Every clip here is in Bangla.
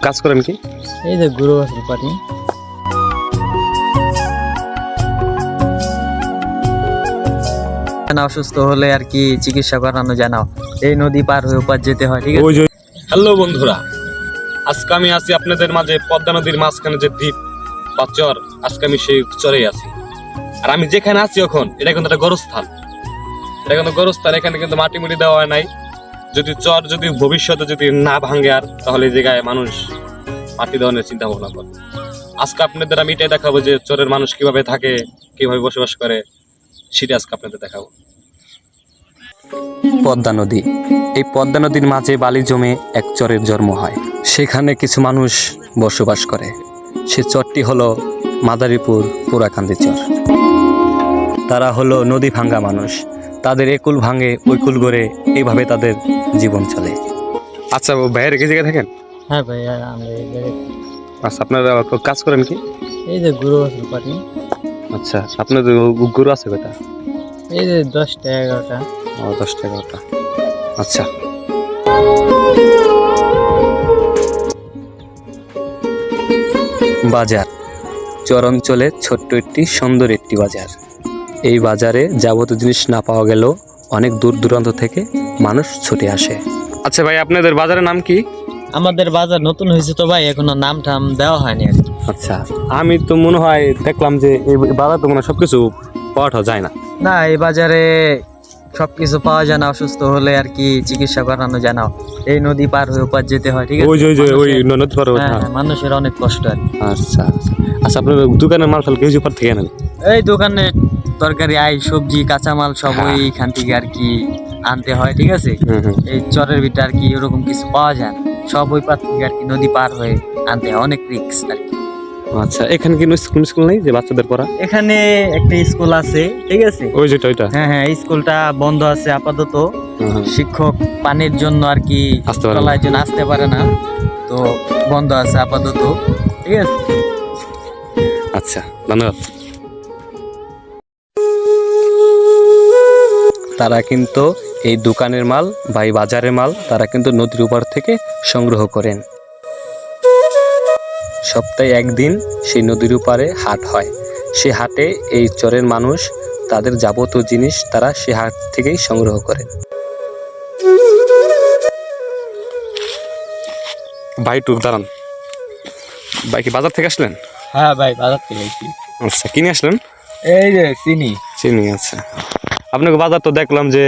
কাজ করেন কি? এই যে গরু আছে পাটি। অসুস্থ হলে আর কি চিকিৎসা করানো জানাও, এই নদী পার হয়ে ওপার যেতে হয়, ঠিক আছে? হ্যালো বন্ধুরা, আজকে আমি আছি আপনাদের মাঝে পদ্মা নদীর মাঝখানে যে দ্বীপ বা চর, আজকে আমি সেই চরেই আছি। আর আমি যেখানে আছি এখন এটা কিন্তু একটা গোরস্থান, এখানে কিন্তু মাটি মুটি দেওয়া হয় নাই। যদি চর যদি ভবিষ্যতে যদি না ভাঙে আর, তাহলে এই জায়গায় মানুষ মাটি দেওয়ার চিন্তা ভাবনা করে। আজকে আপনাদের আমি এটাই দেখাবো যে চরের মানুষ কিভাবে থাকে, কিভাবে বসবাস করে, সেটা আজকে আপনাদের দেখাবো। পদ্মা নদী, এই পদ্মা নদীর মাঝে বালি জমে এক চরের জন্ম হয়। সেখানে কিছু মানুষ বসবাস করে। সে চরটি হলো মাদারীপুর পোড়াকান্দি চর। তারা হলো নদী ভাঙ্গা মানুষ, তাদের একুল ভাঙে ওইকুল গড়ে, এইভাবে তাদের জীবন চলে। আচ্ছা, ভাইয়ের কি জায়গায় থাকেন? হ্যাঁ ভাই, আমরা এই জায়গায়। আচ্ছা, আপনারা কাজ করেন কি? এই যে গরু আছে পাটি। আচ্ছা, আপনাদের গরু আছে কয়টা? এই যে 10টা 11টা। 10টা 11টা। আচ্ছা, বাজার, চর অঞ্চলে ছোট্ট একটি সুন্দর একটি বাজার। এই বাজারে যাবতীয় জিনিস না পাওয়া গেলেও অনেক দূর দূরান্ত থেকে মানুষ ছুটে আসে। আচ্ছা ভাই, আপনাদের বাজারের নাম কি? আমাদের বাজার নতুন হয়েছে তো ভাই, এখনো নাম টাম দেওয়া হয়নি আর কি। আচ্ছা, আমি তো মনে হয় দেখলাম যে এই বাজার তো মনে হয় সবকিছু পাওয়া যায় না। না, এই বাজারে সবকিছু পাওয়া যায় না, অসুস্থ হলে আর কি চিকিৎসা করানো জানাও, এই নদী পার হয়ে ওপার যেতে হয়, ঠিক আছে? ওই নদী পার। হ্যাঁ, মানুষের অনেক কষ্ট আর কি। আচ্ছা আচ্ছা, আপনার দোকানের মাল ফাল কিছু পার থেকে নেন? এই দোকানে তরকারি, সবজি, কাঁচামাল সব ওইখান থেকে আর কি আনতে হয়, ঠিক আছে? এই চরের ভিতরে আর কি ওরকম কিছু পাওয়া যায় না, সব ওই পার থেকে আর কি নদী পার হয়ে আনতে হয়, অনেক রিস্ক আর কি। আচ্ছা, এখানে কি স্কুল নেই যে বাচ্চাদের পড়া? এখানে একটা স্কুল আছে, ঠিক আছে? ওই যেটা ওইটা? হ্যাঁ, স্কুলটা বন্ধ আছে আপাতত। শিক্ষক পানির জন্য আর কি তলায় জন্য আসতে পারে না, তো বন্ধ আছে আপাতত, ঠিক আছে? আচ্ছা, ধন্যবাদ। তারা কিন্তু এই দোকানের মাল বা এই বাজারের মাল তারা কিন্তু নদীর উপর থেকে সংগ্রহ করেন। সপ্তাহে একদিন সেই নদীর উপরে হাট হয়। সে হাটে এই চরের মানুষ তাদের যাবতীয় জিনিস তারা সে হাট থেকেই সংগ্রহ করেন। ভাই টুক দাঁড়ান, ভাই কি বাজার থেকে আসলেন? হ্যাঁ ভাই, বাজার থেকে এসেছি। আচ্ছা, কিনে আসলেন? এই যে চিনি। আচ্ছা, আপনাকে বাজার তো দেখলাম যে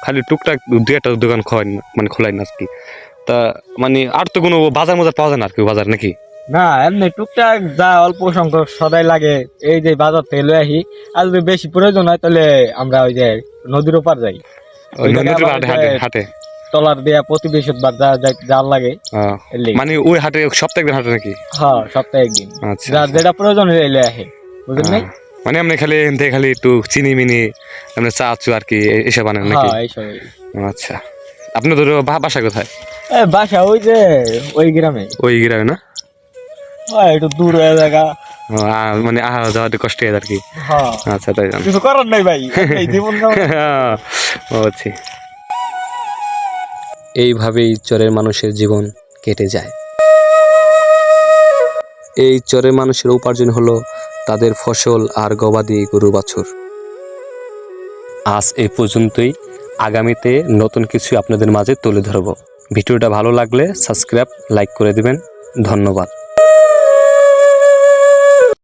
খালি টুকটাক 2-1টা দোকান খোলাই না আর কি, তা মানে আর তো কোনো বাজার পাওয়া যায় না আর কি বাজার নাকি? না, এমনি টুকটাক যা অল্প সংখ্যক সদাই লাগে এই যে বাজার থেকে লয়ে আসি। আর যদি বেশি প্রয়োজন হয় তাহলে আমরা ওই যে নদীর ওপার যাই, হাটে টলার দেয়া প্রতিবেশক বার যার লাগে। মানে ওই হাটে সপ্তাহে একদিন হাটে নাকি? হ্যাঁ, সপ্তাহে একদিন। আচ্ছা, যার যেটা প্রয়োজন লয়ে আসে, বুঝলেন নাই? মানে আপনি খালি একটু চিনি মিনি আপনি চা চু আর কি এসব আনেন নাকি? হ্যাঁ, এইসব। আচ্ছা, আপনাদের বাসা কোথায়? বাসা ওই যে ওই গ্রামে। ওই গ্রামে না? একটু দূর হয়ে জায়গা, মানে আহা যাওয়া কষ্ট হয় আর কি। আচ্ছা, তাই জান, কিছু করার নাই ভাই, এই জীবন। বুঝছি। এইভাবেই চরের মানুষের জীবন কেটে যায়। এই চরের মানুষের উপার্জন হলো তাদের ফসল আর গবাদি গরু বাছুর। আজ এই পর্যন্তই। আগামীতে নতুন কিছু আপনাদের মাঝে তুলে ধরব। ভিডিওটা ভালো লাগলে সাবস্ক্রাইব লাইক করে দিবেন। ধন্যবাদ।